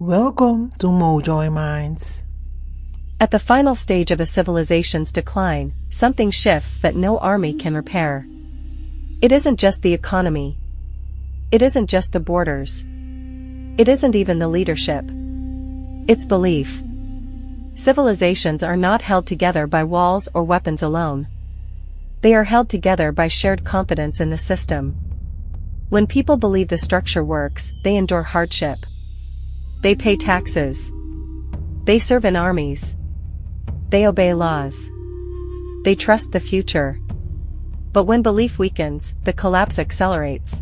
Welcome to Mojoyminds. At the final stage of a civilization's decline, something shifts that no army can repair. It isn't just the economy. It isn't just the borders. It isn't even the leadership. It's belief. Civilizations are not held together by walls or weapons alone. They are held together by shared confidence in the system. When people believe the structure works, they endure hardship. They pay taxes. They serve in armies. They obey laws. They trust the future. But when belief weakens, the collapse accelerates.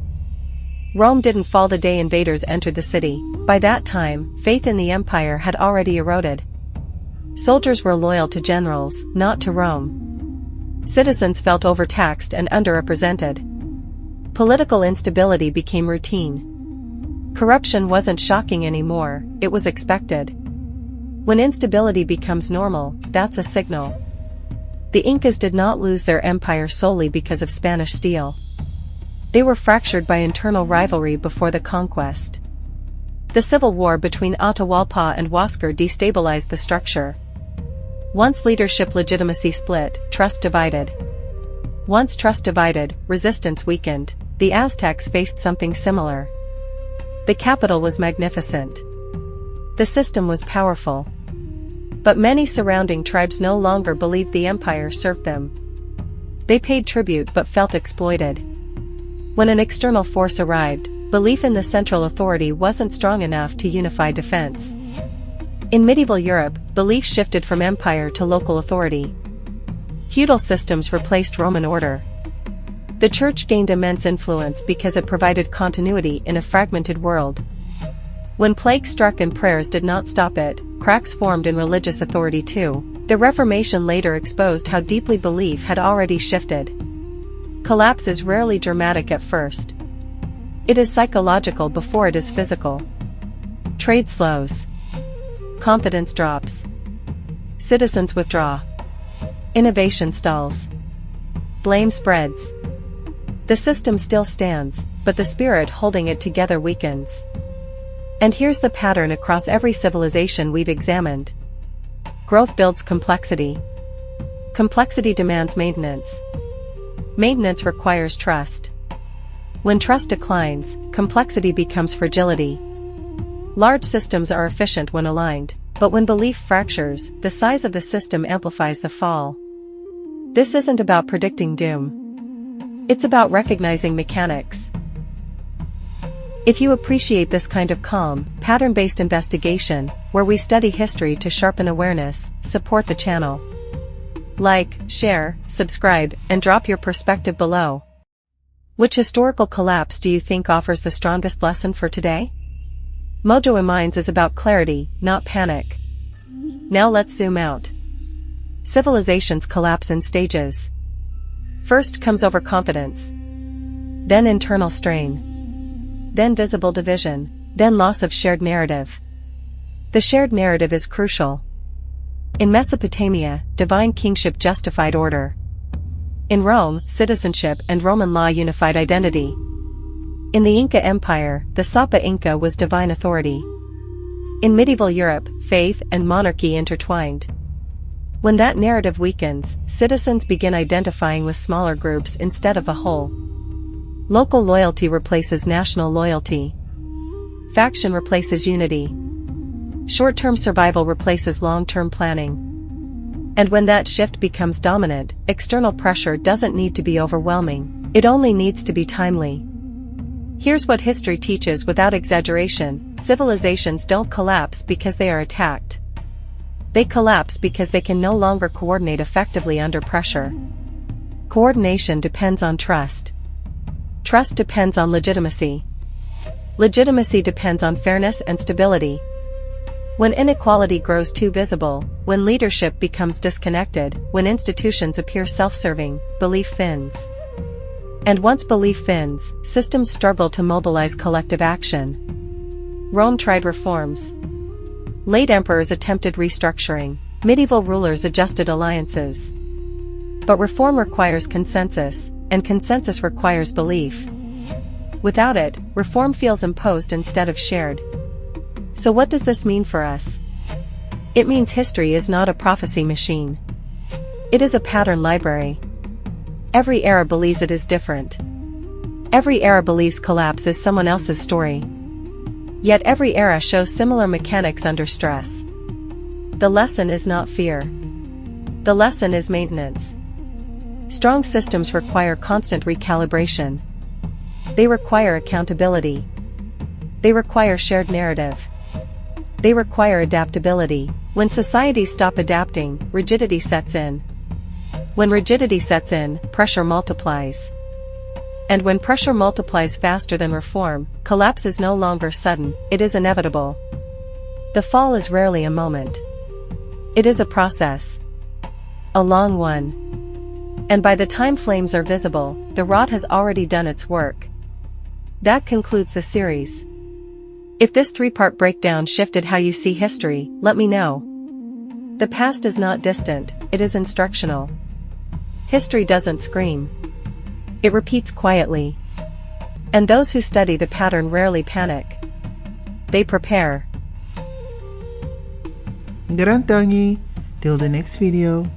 Rome didn't fall the day invaders entered the city. By that time, faith in the empire had already eroded. Soldiers were loyal to generals, not to Rome. Citizens felt overtaxed and underrepresented. Political instability became routine. Corruption wasn't shocking anymore, it was expected. When instability becomes normal, that's a signal. The Incas did not lose their empire solely because of Spanish steel. They were fractured by internal rivalry before the conquest. The civil war between Atahualpa and Huáscar destabilized the structure. Once leadership legitimacy split, trust divided. Once trust divided, resistance weakened. The Aztecs faced something similar. The capital was magnificent. The system was powerful. But many surrounding tribes no longer believed the empire served them. They paid tribute but felt exploited. When an external force arrived, belief in the central authority wasn't strong enough to unify defense. In medieval Europe, belief shifted from empire to local authority. Feudal systems replaced Roman order. The church gained immense influence because it provided continuity in a fragmented world. When plague struck and prayers did not stop it, cracks formed in religious authority too. The Reformation later exposed how deeply belief had already shifted. Collapse is rarely dramatic at first. It is psychological before it is physical. Trade slows. Confidence drops. Citizens withdraw. Innovation stalls. Blame spreads. The system still stands, but the spirit holding it together weakens. And here's the pattern across every civilization we've examined. Growth builds complexity. Complexity demands maintenance. Maintenance requires trust. When trust declines, complexity becomes fragility. Large systems are efficient when aligned, but when belief fractures, the size of the system amplifies the fall. This isn't about predicting doom. It's about recognizing mechanics. If you appreciate this kind of calm, pattern-based investigation, where we study history to sharpen awareness, support the channel. Like, share, subscribe, and drop your perspective below. Which historical collapse do you think offers the strongest lesson for today? Mojoyminds is about clarity, not panic. Now let's zoom out. Civilizations collapse in stages. First comes overconfidence. Then internal strain. Then visible division. Then loss of shared narrative. The shared narrative is crucial. In Mesopotamia, divine kingship justified order. In Rome, citizenship and Roman law unified identity. In the Inca Empire, the Sapa Inca was divine authority. In medieval Europe, faith and monarchy intertwined. When that narrative weakens, citizens begin identifying with smaller groups instead of a whole. Local loyalty replaces national loyalty. Faction replaces unity. Short-term survival replaces long-term planning. And when that shift becomes dominant, external pressure doesn't need to be overwhelming, it only needs to be timely. Here's what history teaches without exaggeration: civilizations don't collapse because they are attacked. They collapse because they can no longer coordinate effectively under pressure. Coordination depends on trust. Trust depends on legitimacy. Legitimacy depends on fairness and stability. When inequality grows too visible, when leadership becomes disconnected, when institutions appear self-serving, belief thins. And once belief thins, systems struggle to mobilize collective action. Rome tried reforms. Late emperors attempted restructuring. Medieval rulers adjusted alliances. But reform requires consensus, and consensus requires belief. Without it, reform feels imposed instead of shared. So what does this mean for us? It means history is not a prophecy machine. It is a pattern library. Every era believes it is different. Every era believes collapse is someone else's story. Yet every era shows similar mechanics under stress. The lesson is not fear. The lesson is maintenance. Strong systems require constant recalibration. They require accountability. They require shared narrative. They require adaptability. When societies stop adapting, rigidity sets in. When rigidity sets in, pressure multiplies. And when pressure multiplies faster than reform, collapse is no longer sudden, it is inevitable. The fall is rarely a moment. It is a process. A long one. And by the time flames are visible, the rot has already done its work. That concludes the series. If this 3-part breakdown shifted how you see history, let me know. The past is not distant, it is instructional. History doesn't scream. It repeats quietly. And those who study the pattern rarely panic. They prepare. Garantangi. Till the next video.